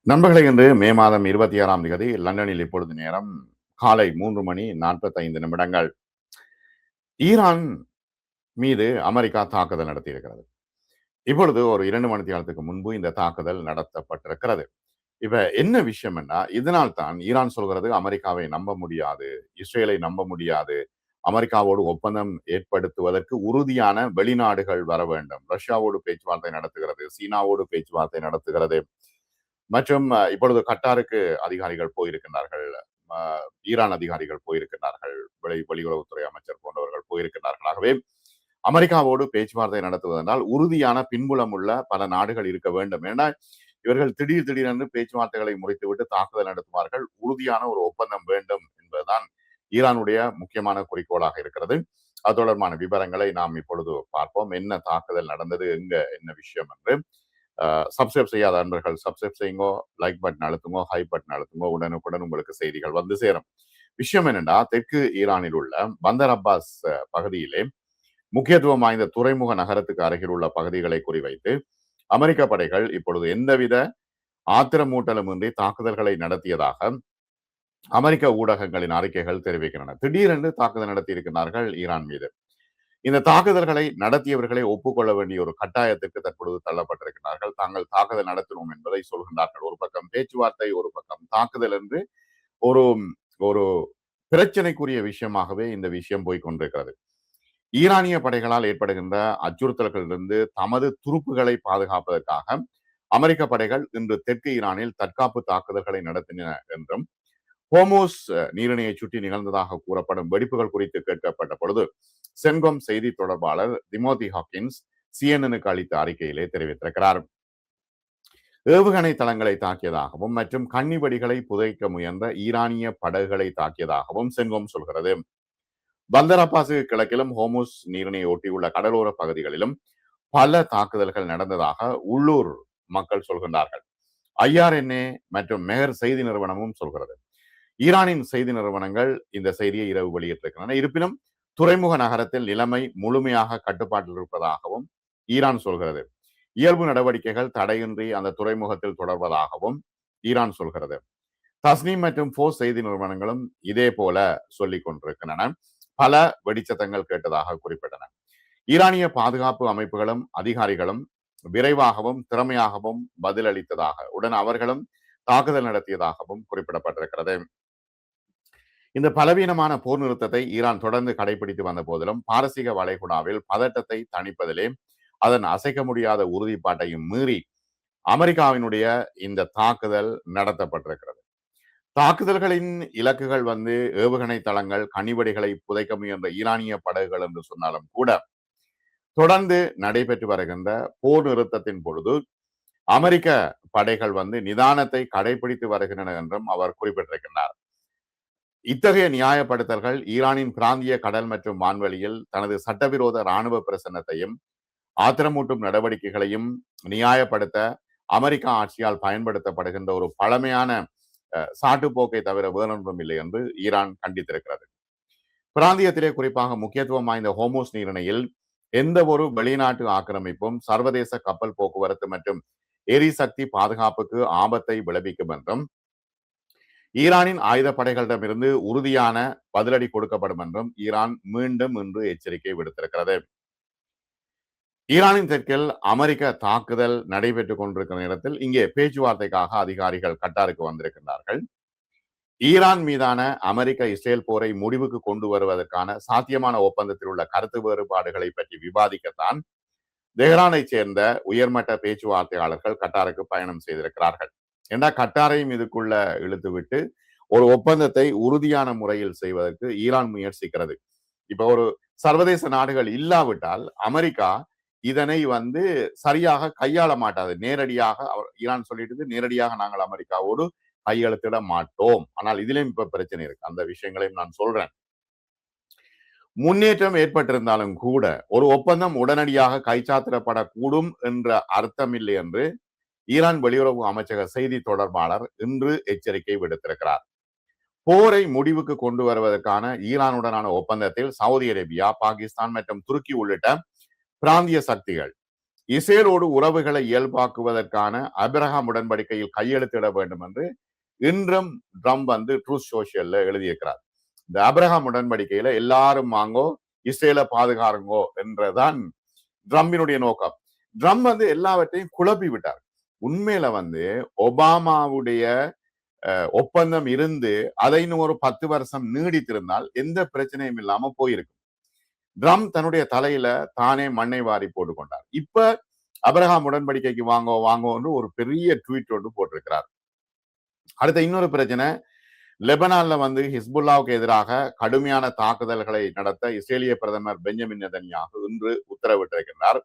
நண்பர்களே, இன்று மே மாதம் 26ஆம் தேதி லண்டனில் இப்பொழுது நேரம் காலை 3:45. ஈரான் மீது அமெரிக்கா தாக்குதல் நடத்தியிருக்கிறது. இப்பொழுது ஒரு 2 மணித்தியாலத்துக்கு முன்பு இந்த தாக்குதல் நடத்தப்பட்டிருக்கிறது. இப்ப என்ன விஷயம்னா, இதனால் தான் ஈரான் சொல்கிறது அமெரிக்காவை நம்ப முடியாது, இஸ்ரேலை நம்ப முடியாது, அமெரிக்காவோடு ஒப்பந்தம் ஏற்படுத்துவதற்கு உறுதியான வெளிநாடுகள் வர வேண்டும். ரஷ்யாவோடு பேச்சுவார்த்தை நடத்துகிறது, சீனாவோடு பேச்சுவார்த்தை நடத்துகிறது மற்றும் இப்பொழுது கட்டாருக்கு அதிகாரிகள் போயிருக்கிறார்கள். ஈரான் அதிகாரிகள் போயிருக்கிறார்கள். வெளியுறவுத்துறை அமைச்சர் போன்றவர்கள் போயிருக்கிறார்கள். ஆகவே அமெரிக்காவோடு பேச்சுவார்த்தை நடத்துவதென்றால் உறுதியான பின்புலம் உள்ள பல நாடுகள் இருக்க வேண்டும். ஏன்னா இவர்கள் திடீரென்று பேச்சுவார்த்தைகளை முறித்துவிட்டு தாக்குதல் நடத்துவார்கள். உறுதியான ஒரு ஒப்பந்தம் வேண்டும் என்பதுதான் ஈரானுடைய முக்கியமான குறிக்கோளாக இருக்கிறது. அது தொடர்பான விவரங்களை நாம் இப்பொழுது பார்ப்போம். என்ன தாக்குதல் நடந்தது, எங்க என்ன விஷயம் என்று. சப்ஸ்கிரைப் செய்யாத அன்பர்கள் சப்ஸ்கிரைப் செய்யுங்கோ, லைக் பட்டன் அழுத்துங்கோ, ஹை பட்டன் அழுத்துங்கோ. உடனுக்குடன் உங்களுக்கு செய்திகள் வந்து சேரும். விஷயம் என்னென்னா, தெற்கு ஈரானில் உள்ள பந்தர் அப்பாஸ் பகுதியிலே முக்கியத்துவம் வாய்ந்த துறைமுக நகரத்துக்கு அருகில் உள்ள பகுதிகளை குறிவைத்து அமெரிக்க படைகள் இப்பொழுது எந்தவித ஆத்திரமூட்டலுமின்றி தாக்குதல்களை நடத்தியதாக அமெரிக்க ஊடகங்களின் அறிக்கைகள் தெரிவிக்கின்றன. திடீரென்று தாக்குதல் நடத்தியிருக்கிறார்கள் ஈரான் மீது. இந்த தாக்குதல்களை நடத்தியவர்களை ஒப்புக்கொள்ள வேண்டிய ஒரு கட்டாயத்துக்கு தற்பொழுது தள்ளப்பட்டிருக்கிறார்கள். தாங்கள் தாக்குதல் நடத்தினோம் என்பதை சொல்கின்றார்கள். ஒரு பக்கம் பேச்சுவார்த்தை, ஒரு பக்கம் தாக்குதல் என்று ஒரு ஒரு பிரச்சனைக்குரிய விஷயமாகவே இந்த விஷயம் போய்கொண்டிருக்கிறது. ஈரானிய படைகளால் ஏற்படுகின்ற அச்சுறுத்தல்களிலிருந்து தமது துருப்புகளை பாதுகாப்பதற்காக அமெரிக்க படைகள் இன்று தெற்கு ஈரானில் தற்காப்பு தாக்குதல்களை நடத்தின என்றும், ஹோமோஸ் நீரிணையை சுற்றி நிகழ்ந்ததாக கூறப்படும் வெடிப்புகள் குறித்து கேட்கப்பட்ட பொழுது சென்கோம் செய்தி தொடர்பாளர் திமோதி ஹாக்கின்ஸ் CNN-க்கு அளித்த அறிக்கையிலே தெரிவித்திருக்கிறார். ஏவுகணை தளங்களை தாக்கியதாகவும் மற்றும் கன்னிவெடிகளை புதைக்க முயன்ற ஈரானிய படகுகளை தாக்கியதாகவும் சென்கோம் சொல்கிறது. பந்தர் அப்பாஸுக்கு கிழக்கிலும் ஹோமோஸ் நீரிணையை ஒட்டியுள்ள கடலோர பகுதிகளிலும் பல தாக்குதல்கள் நடந்ததாக உள்ளூர் மக்கள் சொல்கின்றார்கள். IRNA மற்றும் மெஹர் செய்தி நிறுவனமும் சொல்கிறது. ஈரானின் செய்தி நிறுவனங்கள் இந்த செய்தியை இரவு வெளியிட்டிருக்கின்றன. இருப்பினும் துறைமுக நகரத்தில் நிலைமை முழுமையாக கட்டுப்பாட்டில் இருப்பதாகவும் ஈரான் சொல்கிறது. இயல்பு நடவடிக்கைகள் தடையின்றி அந்த துறைமுகத்தில் தொடர்வதாகவும் ஈரான் சொல்கிறது. தஸ்னீம் மற்றும் ஃபோர்ஸ் செய்தி நிறுவனங்களும் இதே போல சொல்லிக் கொண்டிருக்கின்றன. பல வெடிச்சத்தங்கள் கேட்டதாக குறிப்பிட்டன. ஈரானிய பாதுகாப்பு அமைப்புகளும் அதிகாரிகளும் விரைவாகவும் திறமையாகவும் பதிலளித்ததாக உடன் அவர்களும் தாக்குதல் நடத்தியதாகவும் குறிப்பிடப்பட்டிருக்கிறது. இந்த பலவீனமான போர் நிறுத்தத்தை ஈரான் தொடர்ந்து கடைபிடித்து வந்த போதிலும் பாரசீக வளைகுடாவில் பதட்டத்தை தணிப்பதிலே அதன் அசைக்க முடியாத உறுதிப்பாட்டையும் மீறி அமெரிக்காவினுடைய இந்த தாக்குதல் நடத்தப்பட்டிருக்கிறது. தாக்குதல்களின் இலக்குகள் ஏவுகணை தளங்கள், கனிவெடிகளை புதைக்க முயன்ற ஈரானிய படகுகள் என்று சொன்னாலும் கூட தொடர்ந்து நடைபெற்று வருகின்ற போர் நிறுத்தத்தின் பொழுது அமெரிக்க படைகள் நிதானத்தை கடைபிடித்து வருகின்றன என்றும் அவர் குறிப்பிட்டிருக்கின்றார். இத்தகைய நியாயப்படுத்தல்கள் ஈரானின் பிராந்திய கடல் மற்றும் வான்வெளியில் தனது சட்டவிரோத இராணுவ பிரசன்னத்தையும் ஆத்திரமூட்டும் நடவடிக்கைகளையும் நியாயப்படுத்த அமெரிக்கா ஆட்சியால் பயன்படுத்தப்படுகின்ற ஒரு பழமையான சாட்டுப்போக்கை தவிர வேறொன்றும் இல்லை என்று ஈரான் கண்டித்திருக்கிறது. பிராந்தியத்திலே குறிப்பாக முக்கியத்துவம் வாய்ந்த ஹோமோஸ் நீரிணையில் எந்த ஒரு வெளிநாட்டு ஆக்கிரமிப்பும் சர்வதேச கப்பல் போக்குவரத்து மற்றும் எரிசக்தி பாதுகாப்புக்கு ஆபத்தை விளைவிக்கும் என்றும் ஈரானின் ஆயுதப்படைகளிடமிருந்து உறுதியான பதிலடி கொடுக்கப்படும் என்றும் ஈரான் மீண்டும் இன்று எச்சரிக்கை விடுத்திருக்கிறது. ஈரானின் தெற்கில் அமெரிக்க தாக்குதல் நடைபெற்றுக் கொண்டிருக்கிற நேரத்தில் இங்கே பேச்சுவார்த்தைக்காக அதிகாரிகள் கட்டாருக்கு வந்திருக்கிறார்கள். ஈரான் மீதான அமெரிக்க இஸ்ரேல் போரை முடிவுக்கு கொண்டு வருவதற்கான சாத்தியமான ஒப்பந்தத்தில் உள்ள கருத்து வேறுபாடுகளை பற்றி விவாதிக்கத்தான் தெஹ்ரானை சேர்ந்த உயர்மட்ட பேச்சுவார்த்தையாளர்கள் கட்டாருக்கு பயணம் செய்திருக்கிறார்கள். ஏன்னா கட்டாரையும் இதுக்குள்ள இழுத்துவிட்டு ஒரு ஒப்பந்தத்தை உறுதியான முறையில் செய்வதற்கு ஈரான் முயற்சிக்கிறது. இப்ப ஒரு சர்வதேச நாடுகள் இல்லாவிட்டால் அமெரிக்கா இதனை சரியாக கையாள மாட்டாது. நேரடியாக ஈரான் சொல்லிட்டு நேரடியாக நாங்கள் அமெரிக்காவோடு கையெழுத்திட மாட்டோம். ஆனால் இதிலும் இப்ப பிரச்சனை இருக்கு. அந்த விஷயங்களையும் நான் சொல்றேன். முன்னேற்றம் ஏற்பட்டிருந்தாலும் கூட ஒரு ஒப்பந்தம் உடனடியாக கைச்சாத்திடப்படக்கூடும் என்ற அர்த்தம் இல்லை என்று ஈரான் வெளியுறவு அமைச்சக செய்தி தொடர்பாளர் இன்று எச்சரிக்கை விடுத்திருக்கிறார். போரை முடிவுக்கு கொண்டு வருவதற்கான ஈரானுடனான ஒப்பந்தத்தில் சவுதி அரேபியா, பாகிஸ்தான் மற்றும் துருக்கி உள்ளிட்ட பிராந்திய சக்திகள் இஸ்ரேலோடு உறவுகளை இயல்பாக்குவதற்கான அபிரகாம் உடன்படிக்கையில் கையெழுத்திட வேண்டும் என்று இன்றும் ட்ரம்ப் ட்ரூத் சோசியல்ல எழுதியிருக்கிறார். இந்த அபிரகாம் உடன்படிக்கையில எல்லாரும் வாங்கோ, இஸ்ரேலை பாதுகாருங்கோ என்றதான் ட்ரம்பினுடைய நோக்கம். ட்ரம்ப் எல்லாவற்றையும் குழப்பி விட்டார். உண்மையில ஒபாமாவுடைய ஒப்பந்தம் இருந்து அதை இன்னும் ஒரு 10 வருஷம் நீடித்திருந்தால் எந்த பிரச்சனையும் இல்லாம போயிருக்கும். ட்ரம்ப் தன்னுடைய தலையில தானே மண்ணை வாரி போட்டு கொண்டார். இப்ப அபிரகாம் உடன்படிக்கைக்கு வாங்கோ வாங்கோன்னு ஒரு பெரிய ட்வீட் ஒன்று போட்டிருக்கிறார். அடுத்த இன்னொரு பிரச்சனை, லெபனான்ல ஹிஸ்புல்லாவுக்கு எதிராக கடுமையான தாக்குதல்களை நடத்த இஸ்ரேலிய பிரதமர் பெஞ்சமின் நெதன்யாகு இன்று உத்தரவிட்டிருக்கிறார்.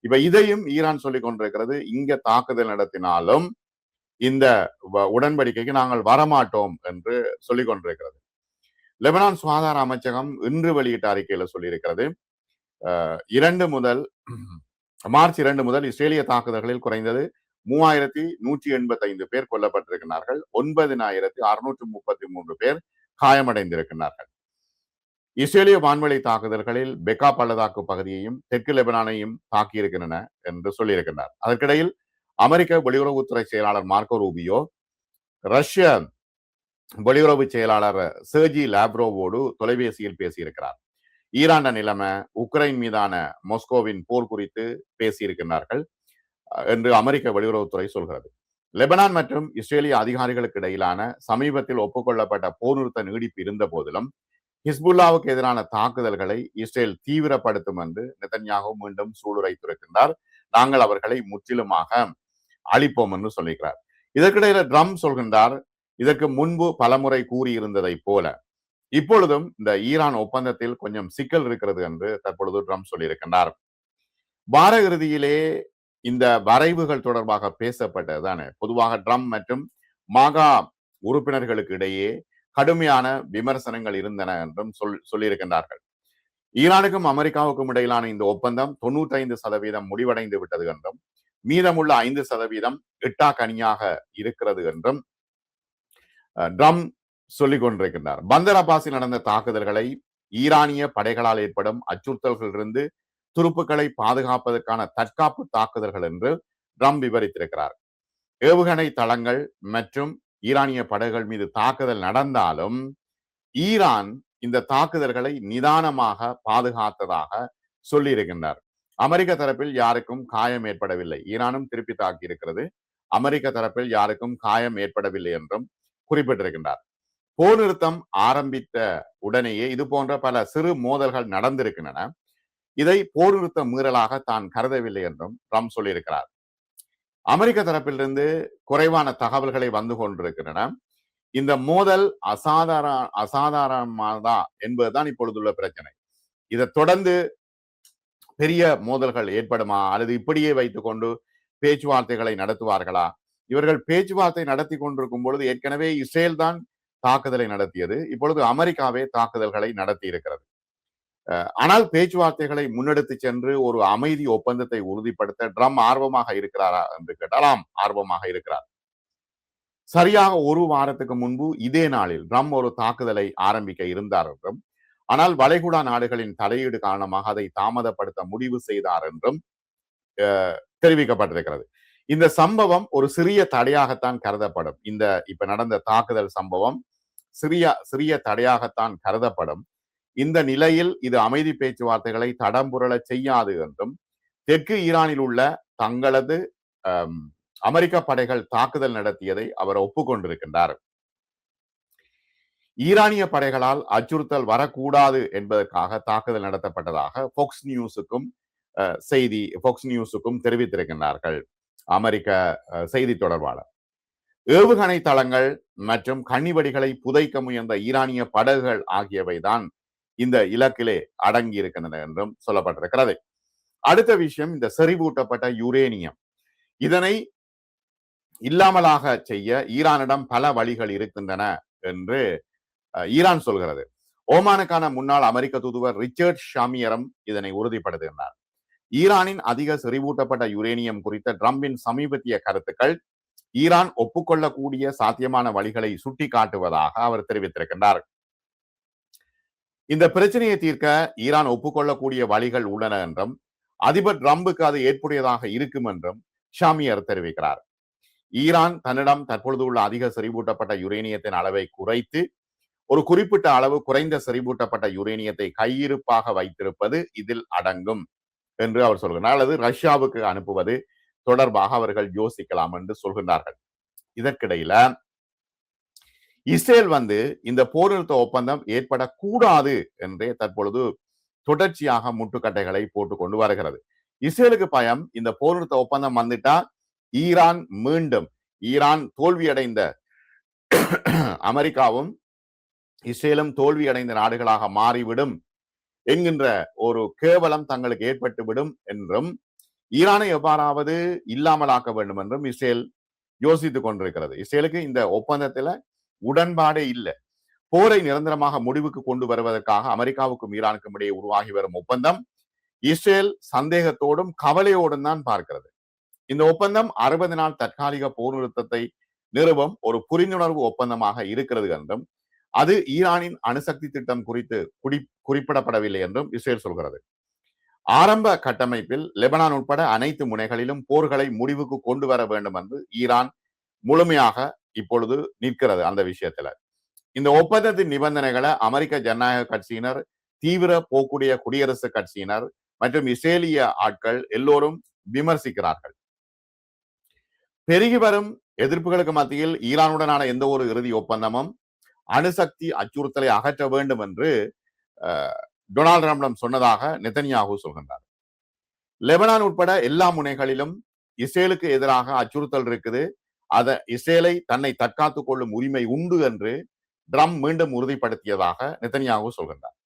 இப்ப இதையும் ஈரான் சொல்லிக் கொண்டிருக்கிறது. இங்க தாக்குதல் நடத்தினாலும் இந்த உடன்படிக்கைக்கு நாங்கள் வரமாட்டோம் என்று சொல்லிக் கொண்டிருக்கிறது. லெபனான் சுகாதார அமைச்சகம் இன்று வெளியிட்ட அறிக்கையில சொல்லியிருக்கிறது, மார்ச் 2 முதல் இஸ்ரேலிய தாக்குதல்களில் குறைந்தது 3185 பேர் கொல்லப்பட்டிருக்கிறார்கள். 9633 பேர் காயமடைந்திருக்கிறார்கள். இஸ்ரேலிய வான்வெளி தாக்குதல்களில் பெக்கா பள்ளத்தாக்கு பகுதியையும் தெற்கு லெபனானையும் தாக்கியிருக்கின்றன என்று சொல்லியிருக்கிறார். அதற்கிடையில் அமெரிக்க வெளியுறவுத்துறை செயலாளர் மார்க்கோ ரூபியோ ரஷ்ய வெளியுறவு செயலாளர் செர்ஜி லாவ்ரோவோடு தொலைபேசியில் பேசியிருக்கிறார். ஈரான் நிலைமை, உக்ரைன் மீதான மாஸ்கோவின் போர் குறித்து பேசியிருக்கிறார்கள் என்று அமெரிக்க வெளியுறவுத்துறை சொல்கிறது. லெபனான் மற்றும் இஸ்ரேலிய அதிகாரிகளுக்கு இடையிலான சமீபத்தில் ஒப்புக்கொள்ளப்பட்ட போர் நிறுத்த நீடிப்பு இருந்த போதிலும் ஹிஸ்புல்லாவுக்கு எதிரான தாக்குதல்களை இஸ்ரேல் தீவிரப்படுத்தும் என்று நெதன்யாகு மீண்டும் சூளுரைத்திருக்கின்றார். நாங்கள் அவர்களை முற்றிலுமாக அழிப்போம் என்று சொல்லியிருக்கிறார். இதற்கிடையில ட்ரம்ப் சொல்கின்றார், இதற்கு முன்பு பலமுறை கூறியிருந்ததை போல இப்பொழுதும் இந்த ஈரான் ஒப்பந்தத்தில் கொஞ்சம் சிக்கல் இருக்கிறது என்று தற்பொழுது ட்ரம்ப் சொல்லியிருக்கின்றார். வார இறுதியிலே இந்த வரைவுகள் தொடர்பாக பேசப்பட்டதுதானே. பொதுவாக ட்ரம்ப் மற்றும் மாகா உறுப்பினர்களுக்கு இடையே கடுமையான விமர்சனங்கள் இருந்தன என்றும் சொல்லியிருக்கின்றார்கள். ஈரானுக்கும் அமெரிக்காவுக்கும் இடையிலான இந்த ஒப்பந்தம் 95% முடிவடைந்து விட்டது என்றும் மீதமுள்ள 5% எட்டாக்கனியாக இருக்கிறது என்றும் ட்ரம்ப் சொல்லிக் கொண்டிருக்கின்றார். பந்தர் அப்பாஸில் நடந்த தாக்குதல்களை ஈரானிய படைகளால் ஏற்படும் அச்சுறுத்தல்களிலிருந்து துருப்புக்களை பாதுகாப்பதற்கான தற்காப்பு தாக்குதல்கள் என்று ட்ரம்ப் விவரித்திருக்கிறார். ஏவுகணை தளங்கள் மற்றும் ஈரானிய படைகள் மீது தாக்குதல் நடந்தாலும் ஈரான் இந்த தாக்குதல்களை நிதானமாக பாதுகாத்ததாக சொல்லியிருக்கின்றார். அமெரிக்க தரப்பில் யாருக்கும் காயம் ஏற்படவில்லை. ஈரானும் திருப்பி தாக்கி இருக்கிறது. அமெரிக்க தரப்பில் யாருக்கும் காயம் ஏற்படவில்லை என்றும் குறிப்பிட்டிருக்கின்றார். போர் நிறுத்தம் ஆரம்பித்த உடனேயே இது போன்ற பல சிறு மோதல்கள் நடந்திருக்கின்றன. இதை போர் நிறுத்த மீறலாக தான் கருதவில்லை என்றும் ட்ரம்ப் சொல்லியிருக்கிறார். அமெரிக்க தரப்பிலிருந்து குறைவான தகவல்களை வந்து கொண்டிருக்கின்றன. இந்த மோதல் அசாதாரணமானதா என்பதுதான் இப்பொழுதுள்ள பிரச்சனை. இதை தொடர்ந்து பெரிய மோதல்கள் ஏற்படுமா அல்லது இப்படியே வைத்துக் கொண்டு பேச்சுவார்த்தைகளை நடத்துவார்களா? இவர்கள் பேச்சுவார்த்தை நடத்தி கொண்டிருக்கும் பொழுது ஏற்கனவே இஸ்ரேல் தான் தாக்குதலை நடத்தியது. இப்பொழுது அமெரிக்காவே தாக்குதல்களை நடத்தி இருக்கிறது. ஆனால் பேச்சுவார்த்தைகளை முன்னெடுத்து சென்று ஒரு அமைதி ஒப்பந்தத்தை உறுதிப்படுத்த ட்ரம்ப் ஆர்வமாக இருக்கிறாரா என்று கேட்டால் ஆர்வமாக இருக்கிறார். சரியாக ஒரு வாரத்துக்கு முன்பு இதே நாளில் ட்ரம்ப் ஒரு தாக்குதலை ஆரம்பிக்க இருந்தார் என்றும், ஆனால் வளைகுடா நாடுகளின் தலையீடு காரணமாக அதை தாமதப்படுத்த முடிவு செய்தார் என்றும் தெரிவிக்கப்பட்டிருக்கிறது. இந்த சம்பவம் ஒரு சிறிய தடையாகத்தான் கருதப்படும். இந்த இப்ப நடந்த தாக்குதல் சம்பவம் சிறிய தடையாகத்தான் கருதப்படும். இந்த நிலையில் இது அமைதி பேச்சுவார்த்தைகளை தடம்புரள செய்யாது என்றும், தெற்கு ஈரானில் உள்ள தங்களது அமெரிக்க படைகள் தாக்குதல் நடத்தியதை அவர் ஒப்புக்கொண்டிருக்கின்றார். ஈரானிய படைகளால் அச்சுறுத்தல் வரக்கூடாது என்பதற்காக தாக்குதல் நடத்தப்பட்டதாக ஃபாக்ஸ் நியூஸுக்கும் தெரிவித்திருக்கின்றார்கள் அமெரிக்க செய்தி தொடர்பாளர். ஏவுகணை தளங்கள் மற்றும் கண்ணிவெடிகளை புதைக்க முயன்ற ஈரானிய படகுகள் ஆகியவைதான் இந்த இலக்கிலே அடங்கி இருக்கின்றன என்றும் சொல்லப்பட்டிருக்கிறது. அடுத்த விஷயம், இந்த செறிவூட்டப்பட்ட யுரேனியம். இதனை இல்லாமலாக செய்ய ஈரானிடம் பல வழிகள் இருக்கின்றன என்று ஈரான் சொல்கிறது. ஓமானுக்கான முன்னாள் அமெரிக்க தூதுவர் ரிச்சர்ட் ஷாமியரம் இதனை உறுதிப்படுத்துகின்றார். ஈரானின் அதிக செறிவூட்டப்பட்ட யுரேனியம் குறித்த ட்ரம்பின் சமீபத்திய கருத்துக்கள் ஈரான் ஒப்புக்கொள்ளக்கூடிய சாத்தியமான வழிகளை சுட்டி காட்டுவதாக அவர் தெரிவித்திருக்கின்றார். இந்த பிரச்சனையை தீர்க்க ஈரான் ஒப்புக்கொள்ளக்கூடிய வழிகள் உள்ளன என்றும், அதிபர் ட்ரம்புக்கு அது ஏற்புடையதாக இருக்கும் என்றும் ஷாமியர் தெரிவிக்கிறார். ஈரான் தன்னிடம் தற்பொழுது உள்ள அதிக செறிவூட்டப்பட்ட யுரேனியத்தின் அளவை குறைத்து ஒரு குறிப்பிட்ட அளவு குறைந்த செறிவூட்டப்பட்ட யுரேனியத்தை கையிருப்பாக வைத்திருப்பது இதில் அடங்கும் என்று அவர் சொல்கிறார். அல்லது ரஷ்யாவுக்கு அனுப்புவது தொடர்பாக அவர்கள் யோசிக்கலாம் என்று சொல்கின்றார்கள். இதற்கிடையில இஸ்ரேல் இந்த போர் நிறுத்த ஒப்பந்தம் ஏற்படக்கூடாது என்றே தற்பொழுது தொடர்ச்சியாக முட்டுக்கட்டைகளை போட்டுக் கொண்டு வருகிறது. இஸ்ரேலுக்கு பயம், இந்த போர் நிறுத்த ஒப்பந்தம் வந்துட்டா ஈரான் தோல்வியடைந்த அமெரிக்காவும் இஸ்ரேலும் தோல்வியடைந்த நாடுகளாக மாறிவிடும் என்கின்ற ஒரு கேவலம் தங்களுக்கு ஏற்பட்டுவிடும் என்றும் ஈரானை எவ்வாறாவது இல்லாமலாக்க வேண்டும் என்றும் இஸ்ரேல் யோசித்துக் கொண்டிருக்கிறது. இஸ்ரேலுக்கு இந்த ஒப்பந்தத்துல உடன்பாடே இல்லை. போரை நிரந்தரமாக முடிவுக்கு கொண்டு வருவதற்காக அமெரிக்காவுக்கும் ஈரானுக்கும் இடையே உருவாகி வரும் ஒப்பந்தம் இஸ்ரேல் சந்தேகத்தோடும் கவலையோடும் தான் பார்க்கிறது. இந்த ஒப்பந்தம் 60 நாள் தற்காலிக போர் நிறுத்தத்தை நிறுவும் ஒரு புரிந்துணர்வு ஒப்பந்தமாக இருக்கிறது என்றும் அது ஈரானின் அணுசக்தி திட்டம் குறித்து குறிப்பிடப்படவில்லை என்றும் இஸ்ரேல் சொல்கிறது. ஆரம்ப கட்டமைப்பில் லெபனான் உட்பட அனைத்து முனைகளிலும் போர்களை முடிவுக்கு கொண்டு வர வேண்டும் என்று ஈரான் முழுமையாக இப்பொழுது நிற்கிறது. அந்த விஷயத்துல இந்த ஒப்பந்தத்தின் நிபந்தனைகளை அமெரிக்க ஜனநாயக கட்சியினர், தீவிர போக்குடைய குடியரசுக் கட்சியினர் மற்றும் இஸ்ரேலிய ஆட்கள் எல்லோரும் விமர்சிக்கிறார்கள். பெருகி வரும் எதிர்ப்புகளுக்கு மத்தியில் ஈரானுடனான எந்த ஒரு இறுதி ஒப்பந்தமும் அணுசக்தி அச்சுறுத்தலை அகற்ற வேண்டும் என்று டொனால்டு ட்ரம்பிடம் சொன்னதாக நெதன்யாகு சொல்கின்றார். லெபனான் உட்பட எல்லா முனைகளிலும் இஸ்ரேலுக்கு எதிராக அச்சுறுத்தல் இருக்குது, இஸ்ரேலை தன்னை தற்காத்துக் கொள்ளும் உரிமை உண்டு என்று ட்ரம்ப் மீண்டும் உறுதிப்படுத்தியதாக நெதன்யாகு சொல்கின்றார்.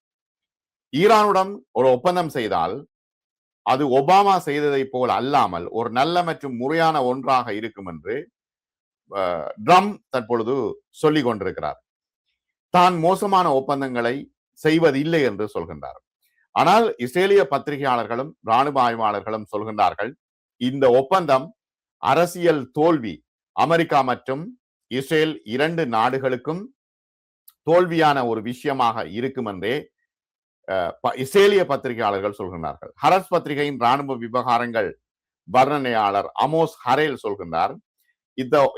ஈரானுடன் ஒரு ஒப்பந்தம் செய்தால் அது ஒபாமா செய்ததை போல் அல்லாமல் ஒரு நல்ல மற்றும் முறையான ஒன்றாக இருக்கும் என்று ட்ரம்ப் தற்பொழுது சொல்லிக் கொண்டிருக்கிறார். தான் மோசமான ஒப்பந்தங்களை செய்வதில்லை என்று சொல்கின்றார். ஆனால் இஸ்ரேலிய பத்திரிகையாளர்களும் இராணுவ ஆய்வாளர்களும் சொல்கின்றார்கள், இந்த ஒப்பந்தம் அரசியல் தோல்வி, அமெரிக்கா மற்றும் இஸ்ரேல் இரண்டு நாடுகளுக்கும் தோல்வியான ஒரு விஷயமாக இருக்கும் என்றே இஸ்ரேலிய பத்திரிகையாளர்கள் சொல்கின்றார்கள். ஹரஸ் பத்திரிகையின் இராணுவ விவகாரங்கள் வர்ணனையாளர் அமோஸ் ஹரேல் சொல்கின்றார்,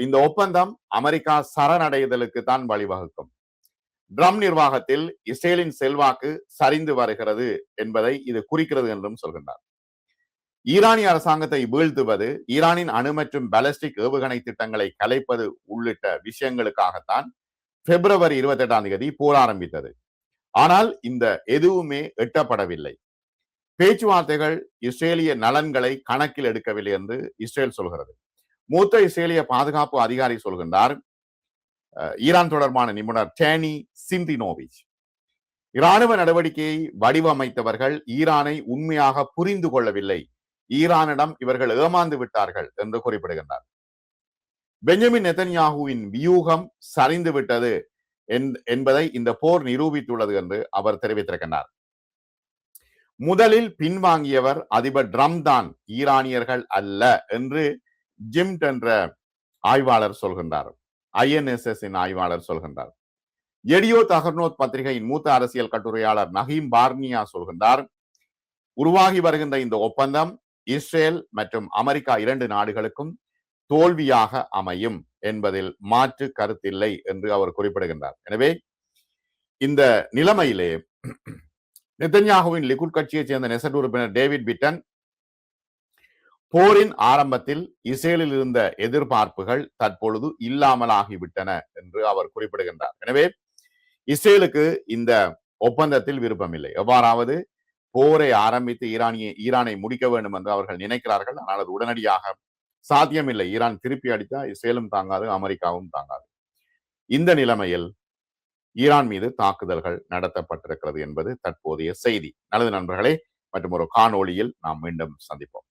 இந்த ஒப்பந்தம் அமெரிக்கா சரணடைதலுக்கு தான் வழிவகுக்கும். ட்ரம்ப் நிர்வாகத்தில் இஸ்ரேலின் செல்வாக்கு சரிந்து வருகிறது என்பதை இது குறிக்கிறது என்றும் சொல்கின்றார். ஈரானிய அரசாங்கத்தை வீழ்த்துவது, ஈரானின் அணு மற்றும் பாலிஸ்டிக் ஏவுகணை திட்டங்களை கலைப்பது உள்ளிட்ட விஷயங்களுக்காகத்தான் பிப்ரவரி 28 போர் ஆரம்பித்தது. ஆனால் இந்த எதுவுமே எட்டப்படவில்லை. பேச்சுவார்த்தைகள் இஸ்ரேலிய நலன்களை கணக்கில் எடுக்கவில்லை என்று இஸ்ரேல் சொல்கிறது. மூத்த இஸ்ரேலிய பாதுகாப்பு அதிகாரி சொல்கின்றார், ஈரான் தொடர்பான நிபுணர் டேனி சிந்தினோவிச், இராணுவ நடவடிக்கையை வடிவமைத்தவர்கள் ஈரானை உண்மையாக புரிந்து கொள்ளவில்லை, ஈரானிடம் இவர்கள் ஏமாந்து விட்டார்கள் என்று குறிப்பிடுகின்றார். பெஞ்சமின் நெதன்யாகுவின் வியூகம் சரிந்து விட்டது என்பதை இந்த போர் நிரூபித்துள்ளது என்று அவர் தெரிவித்திருக்கிறார். முதலில் பின்வாங்கியவர் அதிபர் ட்ரம்ப் தான், ஈரானியர்கள் அல்ல என்று ஜிம்ட் என்ற ஆய்வாளர் சொல்கின்றார். INSS ஆய்வாளர் சொல்கின்றார். எடியோ தகர்னோத் பத்திரிகையின் மூத்த அரசியல் கட்டுரையாளர் நஹீம் பார்னியா சொல்கின்றார், உருவாகி வருகின்ற இந்த ஒப்பந்தம் இஸ்ரேல் மற்றும் அமெரிக்கா இரண்டு நாடுகளுக்கும் தோல்வியாக அமையும் என்பதில் மாற்று கருத்தில்லை என்று அவர் குறிப்பிடுகின்றார். எனவே இந்த நிலைமையிலே நெதன்யாகுவின் லிக்குட் கட்சியைச் சேர்ந்த நெசட் உறுப்பினர் டேவிட் பிட்டன், போரின் ஆரம்பத்தில் இஸ்ரேலில் இருந்த எதிர்பார்ப்புகள் தற்பொழுது இல்லாமலாகிவிட்டன என்று அவர் குறிப்பிடுகின்றார். எனவே இஸ்ரேலுக்கு இந்த ஒப்பந்தத்தில் விருப்பமில்லை. எவ்வாறாவது போரை ஆரம்பித்து ஈரானை முடிக்க வேண்டும் என்று அவர்கள் நினைக்கிறார்கள். ஆனால் அது உடனடியாக சாத்தியமில்லை. ஈரான் திருப்பி அடித்தா இஸ்ரேலும் தாங்காது, அமெரிக்காவும் தாங்காது. இந்த நிலைமையில் ஈரான் மீது தாக்குதல்கள் நடத்தப்பட்டிருக்கிறது என்பது தற்போதைய செய்தி. நல்லது நண்பர்களே, மற்றும் ஒரு காணொளியில் நாம் மீண்டும் சந்திப்போம்.